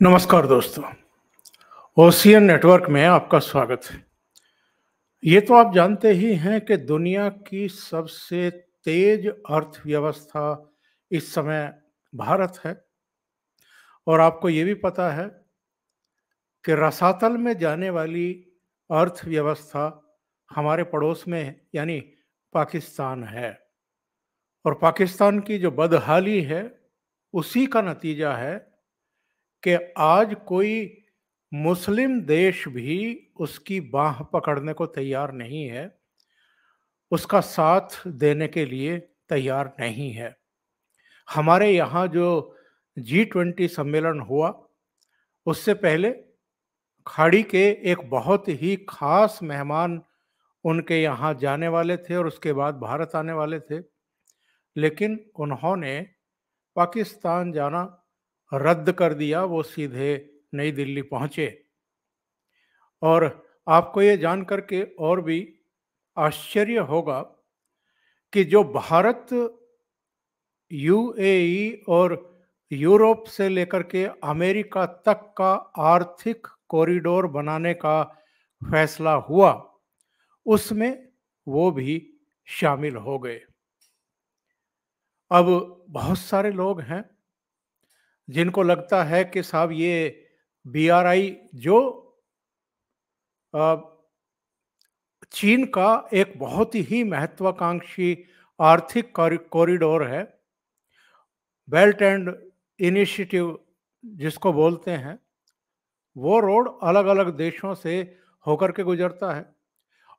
नमस्कार दोस्तों। Ocean network में आपका स्वागत है। ये तो आप जानते ही हैं कि दुनिया की सबसे तेज अर्थव्यवस्था इस समय भारत है। और आपको ये भी पता है कि रसातल में जाने वाली अर्थव्यवस्था हमारे पड़ोस में है, यानी पाकिस्तान है। और पाकिस्तान की जो बदहाली है उसी का नतीजा है कि आज कोई मुस्लिम देश भी उसकी बाह पकड़ने को तैयार नहीं है, उसका साथ देने के लिए तैयार नहीं है। हमारे यहाँ जो G20 सम्मेलन हुआ, उससे पहले खाड़ी के एक बहुत ही खास मेहमान उनके यहाँ जाने वाले थे और उसके बाद भारत आने वाले थे, लेकिन उन्होंने पाकिस्तान जाना रद्द कर दिया। वो सीधे नई दिल्ली पहुँचे। और आपको ये जान कर के और भी आश्चर्य होगा कि जो भारत यूएई और यूरोप से लेकर के अमेरिका तक का आर्थिक कॉरिडोर बनाने का फैसला हुआ, उसमें वो भी शामिल हो गए। अब बहुत सारे लोग हैं जिनको लगता है कि साहब ये बीआरआई जो अ, चीन का एक बहुत ही महत्वाकांक्षी आर्थिक कॉरिडोर है, बेल्ट एंड इनिशिएटिव जिसको बोलते हैं, वो रोड अलग अलग देशों से होकर के गुजरता है।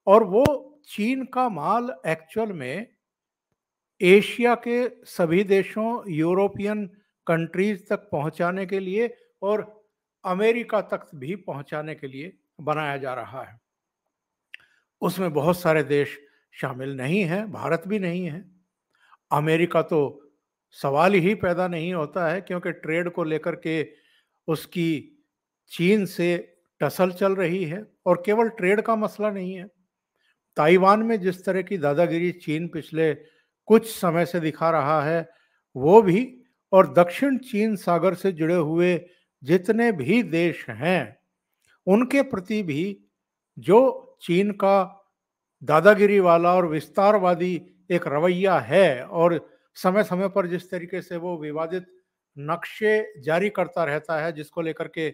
और वो चीन का माल एक्चुअल में एशिया के सभी देशों, यूरोपियन कंट्रीज तक पहुंचाने के लिए और अमेरिका तक भी पहुंचाने के लिए बनाया जा रहा है। उसमें बहुत सारे देश शामिल नहीं हैं, भारत भी नहीं है। अमेरिका तो सवाल ही पैदा नहीं होता है, क्योंकि ट्रेड को लेकर के उसकी चीन से टसल चल रही है। और केवल ट्रेड का मसला नहीं है, ताइवान में जिस तरह की दादागिरी चीन पिछले कुछ समय से दिखा रहा है, वो भी, और दक्षिण चीन सागर से जुड़े हुए जितने भी देश हैं उनके प्रति भी जो चीन का दादागिरी वाला और विस्तारवादी एक रवैया है, और समय समय पर जिस तरीके से वो विवादित नक्शे जारी करता रहता है जिसको लेकर के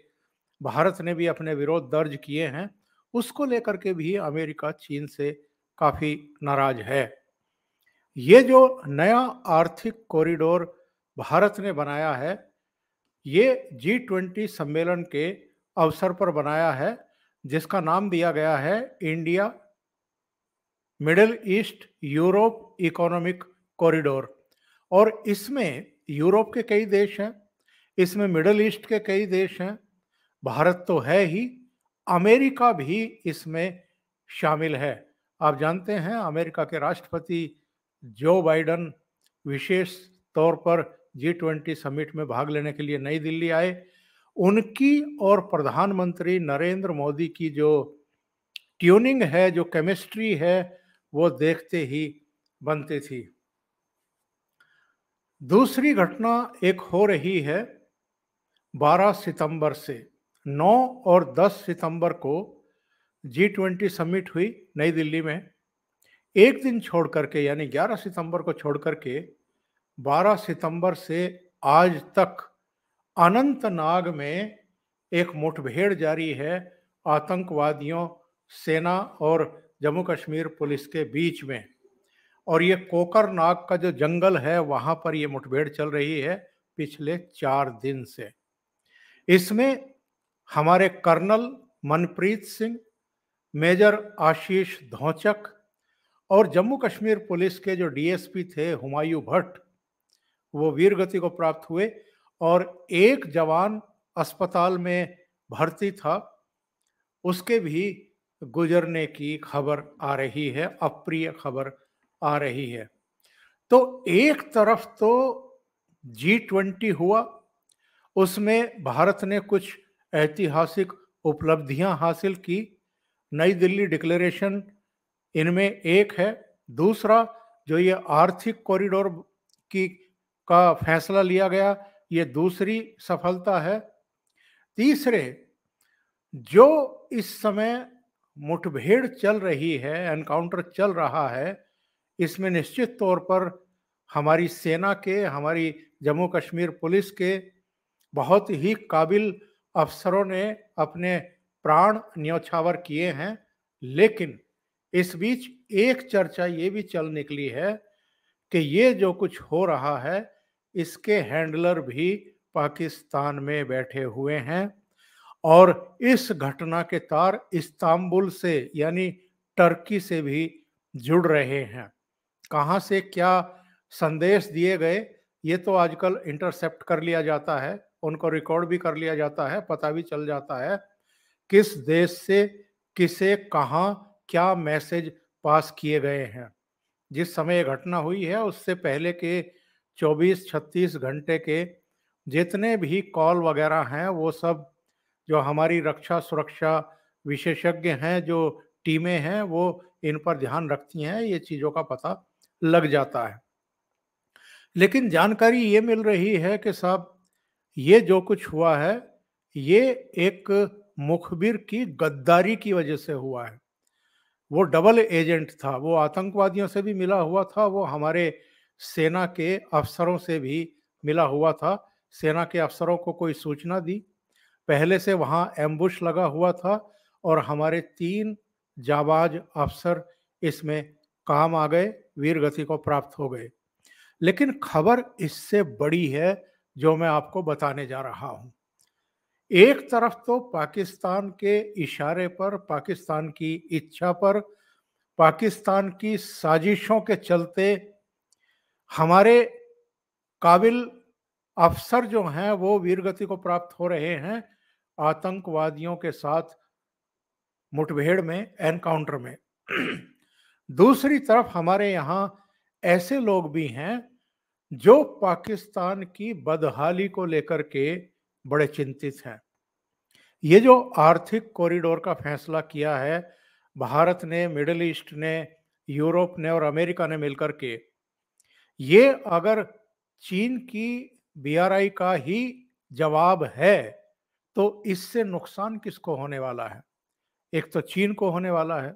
भारत ने भी अपने विरोध दर्ज किए हैं, उसको लेकर के भी अमेरिका चीन से काफी नाराज है। ये जो नया आर्थिक कॉरिडोर भारत ने बनाया है, ये G20 सम्मेलन के अवसर पर बनाया है, जिसका नाम दिया गया है India middle east Europe economic corridor. और इसमें यूरोप के कई देश हैं, इसमें मिडिल ईस्ट के कई देश हैं, भारत तो है ही, अमेरिका भी इसमें शामिल है। आप जानते हैं अमेरिका के राष्ट्रपति जो बाइडन विशेष तौर पर G20 समिट में भाग लेने के लिए नई दिल्ली आए। उनकी और प्रधानमंत्री नरेंद्र मोदी की जो ट्यूनिंग है, जो केमिस्ट्री है, वो देखते ही बनती थी। दूसरी घटना एक हो रही है 12 सितंबर से। 9 और 10 सितंबर को G20 समिट हुई नई दिल्ली में। एक दिन छोड़ करके, यानी 11 सितंबर को छोड़ करके 12 सितंबर से आज तक अनंतनाग में एक मुठभेड़ जारी है आतंकवादियों, सेना और जम्मू कश्मीर पुलिस के बीच में। और ये कोकरनाग का जो जंगल है वहां पर ये मुठभेड़ चल रही है पिछले 4 दिन से। इसमें हमारे कर्नल मनप्रीत सिंह, मेजर आशीष धौचक और जम्मू कश्मीर पुलिस के जो डीएसपी थे हुमायूं भट्ट, वो वीर गति को प्राप्त हुए। और एक जवान अस्पताल में भर्ती था, उसके भी गुजरने की खबर आ रही है, अप्रिय खबर आ रही है। तो एक तरफ तो G20 हुआ, उसमें भारत ने कुछ ऐतिहासिक उपलब्धियां हासिल की, नई दिल्ली डिक्लेरेशन इनमें एक है। दूसरा, जो ये आर्थिक कॉरिडोर की का फैसला लिया गया, ये दूसरी सफलता है। तीसरे, जो इस समय मुठभेड़ चल रही है, एनकाउंटर चल रहा है, इसमें निश्चित तौर पर हमारी सेना के, हमारी जम्मू कश्मीर पुलिस के बहुत ही काबिल अफसरों ने अपने प्राण न्यौछावर किए हैं। लेकिन इस बीच एक चर्चा ये भी चल निकली है कि ये जो कुछ हो रहा है, इसके हैंडलर भी पाकिस्तान में बैठे हुए हैं और इस घटना के तार इस्तांबुल से यानी टर्की से भी जुड़ रहे हैं। कहाँ से क्या संदेश दिए गए, ये तो आजकल इंटरसेप्ट कर लिया जाता है, उनको रिकॉर्ड भी कर लिया जाता है, पता भी चल जाता है किस देश से किसे कहाँ क्या मैसेज पास किए गए हैं। जिस समय ये घटना हुई है उससे पहले के 24-36 घंटे के जितने भी कॉल वगैरह हैं, वो सब जो हमारी रक्षा सुरक्षा विशेषज्ञ हैं, जो टीमें हैं, वो इन पर ध्यान रखती हैं, ये चीज़ों का पता लग जाता है। लेकिन जानकारी ये मिल रही है कि साहब, ये जो कुछ हुआ है, ये एक मुखबिर की गद्दारी की वजह से हुआ है। वो डबल एजेंट था, वो आतंकवादियों से भी मिला हुआ था, वो हमारे सेना के अफसरों से भी मिला हुआ था। सेना के अफसरों को कोई सूचना दी, पहले से वहाँ एम्बुश लगा हुआ था और हमारे 3 जाबाज अफसर इसमें काम आ गए, वीर गति को प्राप्त हो गए। लेकिन खबर इससे बड़ी है जो मैं आपको बताने जा रहा हूँ। एक तरफ तो पाकिस्तान के इशारे पर, पाकिस्तान की इच्छा पर, पाकिस्तान की साजिशों के चलते हमारे काबिल अफसर जो हैं वो वीरगति को प्राप्त हो रहे हैं आतंकवादियों के साथ मुठभेड़ में, एनकाउंटर में। दूसरी तरफ हमारे यहाँ ऐसे लोग भी हैं जो पाकिस्तान की बदहाली को लेकर के बड़े चिंतित हैं। ये जो आर्थिक कॉरिडोर का फैसला किया है भारत ने, मिडिल ईस्ट ने, यूरोप ने और अमेरिका ने मिलकर के, ये अगर चीन की बीआरआई का ही जवाब है तो इससे नुकसान किसको होने वाला है? एक तो चीन को होने वाला है,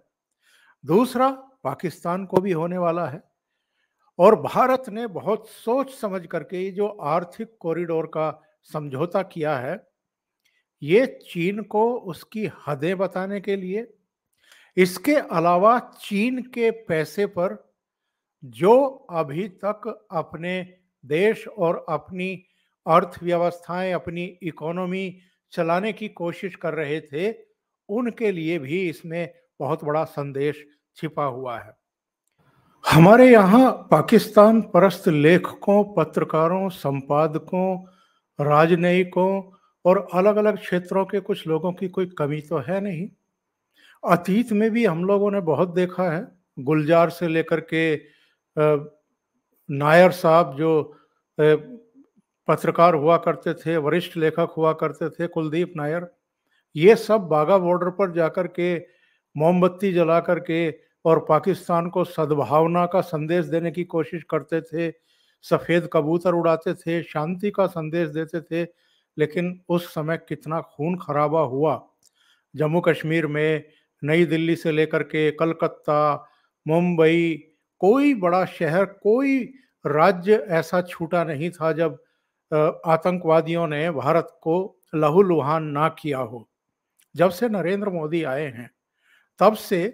दूसरा पाकिस्तान को भी होने वाला है। और भारत ने बहुत सोच समझ करके ये जो आर्थिक कॉरिडोर का समझौता किया है, ये चीन को उसकी हदें बताने के लिए, इसके अलावा चीन के पैसे पर जो अभी तक अपने देश और अपनी अर्थव्यवस्थाएं, अपनी इकोनॉमी चलाने की कोशिश कर रहे थे, उनके लिए भी इसमें बहुत बड़ा संदेश छिपा हुआ है। हमारे यहाँ पाकिस्तान परस्त लेखकों, पत्रकारों, संपादकों, राजनयिकों और अलग-अलग क्षेत्रों के कुछ लोगों की कोई कमी तो है नहीं। अतीत में भी हम लोगों ने बहुत देखा है, गुलजार से लेकर के नायर साहब जो पत्रकार हुआ करते थे, वरिष्ठ लेखक हुआ करते थे, कुलदीप नायर, ये सब बाघा बॉर्डर पर जाकर के मोमबत्ती जला करके और पाकिस्तान को सद्भावना का संदेश देने की कोशिश करते थे, सफ़ेद कबूतर उड़ाते थे, शांति का संदेश देते थे। लेकिन उस समय कितना खून खराबा हुआ जम्मू कश्मीर में, नई दिल्ली से लेकर के कलकत्ता, मुंबई, कोई बड़ा शहर, कोई राज्य ऐसा छूटा नहीं था जब आतंकवादियों ने भारत को लहूलुहान ना किया हो। जब से नरेंद्र मोदी आए हैं, तब से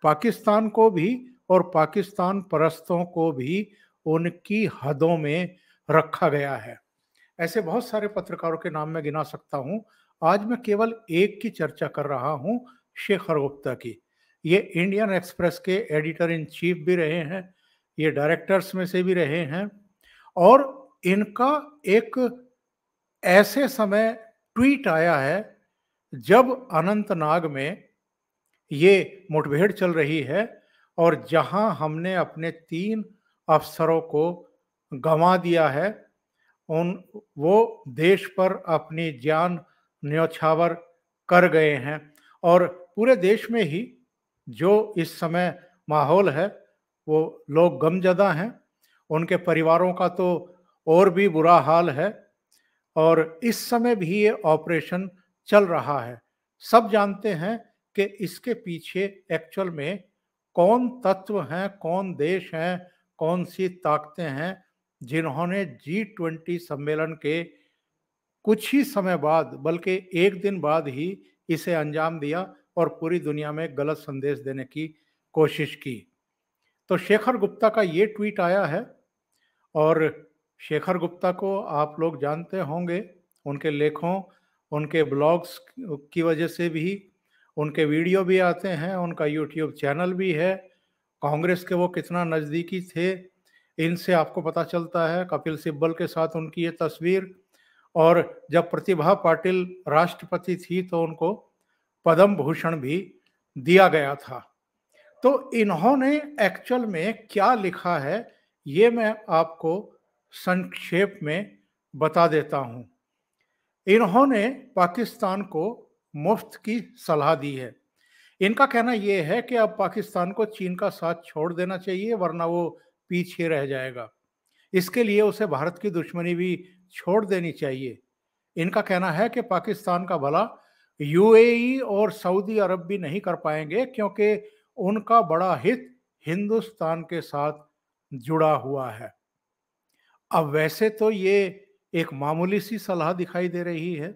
पाकिस्तान को भी और पाकिस्तान परस्तों को भी उनकी हदों में रखा गया है। ऐसे बहुत सारे पत्रकारों के नाम मैं गिना सकता हूं। आज मैं केवल एक की चर्चा कर रहा हूं, शेखर गुप्ता की। ये इंडियन एक्सप्रेस के एडिटर इन चीफ भी रहे हैं, ये डायरेक्टर्स में से भी रहे हैं और इनका एक ऐसे समय ट्वीट आया है जब अनंतनाग में ये मुठभेड़ चल रही है और जहां हमने अपने 3 अफसरों को गंवा दिया है, उन वो देश पर अपनी जान न्यौछावर कर गए हैं। और पूरे देश में ही जो इस समय माहौल है वो लोग गमज़दा हैं, उनके परिवारों का तो और भी बुरा हाल है। और इस समय भी ये ऑपरेशन चल रहा है। सब जानते हैं कि इसके पीछे एक्चुअल में कौन तत्व हैं, कौन देश हैं, कौन-सी ताकतें हैं, जिन्होंने G20 सम्मेलन के कुछ ही समय बाद, बल्कि 1 दिन बाद ही इसे अंजाम दिया और पूरी दुनिया में गलत संदेश देने की कोशिश की। तो शेखर गुप्ता का ये ट्वीट आया है और शेखर गुप्ता को आप लोग जानते होंगे, उनके लेखों, उनके ब्लॉग्स की वजह से भी, उनके वीडियो भी आते हैं, उनका यूट्यूब चैनल भी है। कांग्रेस के वो कितना नज़दीकी थे, इनसे आपको पता चलता है। कपिल सिब्बल के साथ उनकी ये तस्वीर, और जब प्रतिभा पाटिल राष्ट्रपति थी तो उनको पद्म भूषण भी दिया गया था। तो इन्होंने एक्चुअल में क्या लिखा है, ये मैं आपको संक्षेप में बता देता हूं। इन्होंने पाकिस्तान को मुफ्त की सलाह दी है। इनका कहना यह है कि अब पाकिस्तान को चीन का साथ छोड़ देना चाहिए, वरना वो पीछे रह जाएगा। इसके लिए उसे भारत की दुश्मनी भी छोड़ देनी चाहिए। इनका कहना है कि पाकिस्तान का भला यूएई और सऊदी अरब भी नहीं कर पाएंगे, क्योंकि उनका बड़ा हित हिंदुस्तान के साथ जुड़ा हुआ है। अब वैसे तो ये एक मामूली सी सलाह दिखाई दे रही है,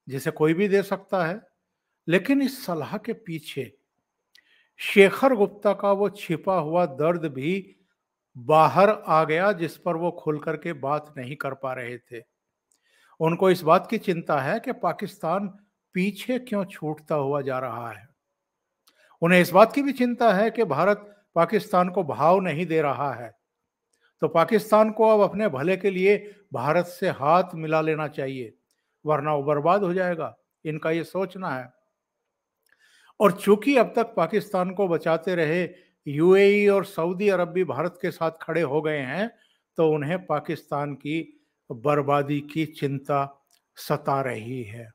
जिसे कोई भी दे सकता है, लेकिन इस सलाह के पीछे शेखर गुप्ता का वो छिपा हुआ दर्द भी बाहर आ गया, जिस पर वो खुल करके बात नहीं कर पा रहे थे। उनको इस बात की चिंता है कि पाकिस्तान पीछे क्यों छूटता हुआ जा रहा है। उन्हें इस बात की भी चिंता है कि भारत पाकिस्तान को भाव नहीं दे रहा है। तो पाकिस्तान को अब अपने भले के लिए भारत से हाथ मिला लेना चाहिए, वरना वो बर्बाद हो जाएगा। इनका ये सोचना है। और चूंकि अब तक पाकिस्तान को बचाते रहे यूएई और सऊदी अरब भी भारत के साथ खड़े हो गए हैं, तो उन्हें पाकिस्तान की बर्बादी की चिंता सता रही है।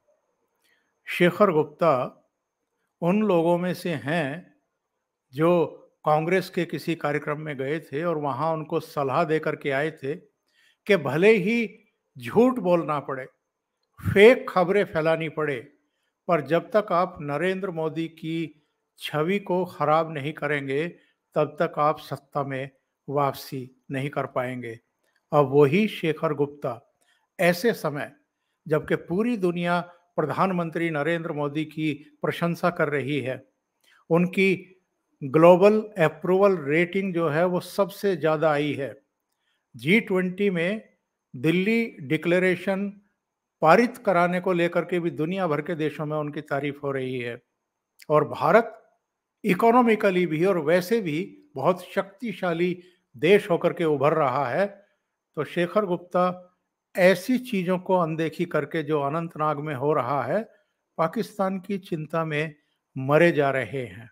शेखर गुप्ता उन लोगों में से हैं जो कांग्रेस के किसी कार्यक्रम में गए थे और वहां उनको सलाह देकर के आए थे कि भले ही झूठ बोलना पड़े, फेक खबरें फैलानी पड़े, पर जब तक आप नरेंद्र मोदी की छवि को खराब नहीं करेंगे, तब तक आप सत्ता में वापसी नहीं कर पाएंगे। अब वही शेखर गुप्ता ऐसे समय, जबकि पूरी दुनिया प्रधानमंत्री नरेंद्र मोदी की प्रशंसा कर रही है, उनकी ग्लोबल अप्रूवल रेटिंग जो है वो सबसे ज़्यादा आई है। G20 में दिल्ली डिक्लेरेशन पारित कराने को लेकर के भी दुनिया भर के देशों में उनकी तारीफ हो रही है। और भारत इकोनॉमिकली भी और वैसे भी बहुत शक्तिशाली देश होकर के उभर रहा है। तो शेखर गुप्ता ऐसी चीज़ों को अनदेखी करके जो अनंतनाग में हो रहा है, पाकिस्तान की चिंता में मरे जा रहे हैं।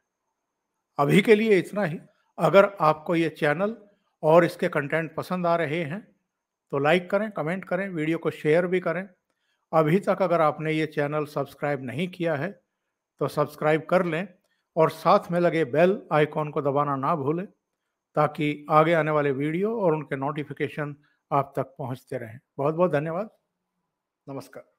अभी के लिए इतना ही। अगर आपको ये चैनल और इसके कंटेंट पसंद आ रहे हैं तो लाइक करें, कमेंट करें, वीडियो को शेयर भी करें। अभी तक अगर आपने ये चैनल सब्सक्राइब नहीं किया है तो सब्सक्राइब कर लें और साथ में लगे बेल आइकॉन को दबाना ना भूलें, ताकि आगे आने वाले वीडियो और उनके नोटिफिकेशन आप तक पहुंचते रहें। बहुत बहुत धन्यवाद। नमस्कार।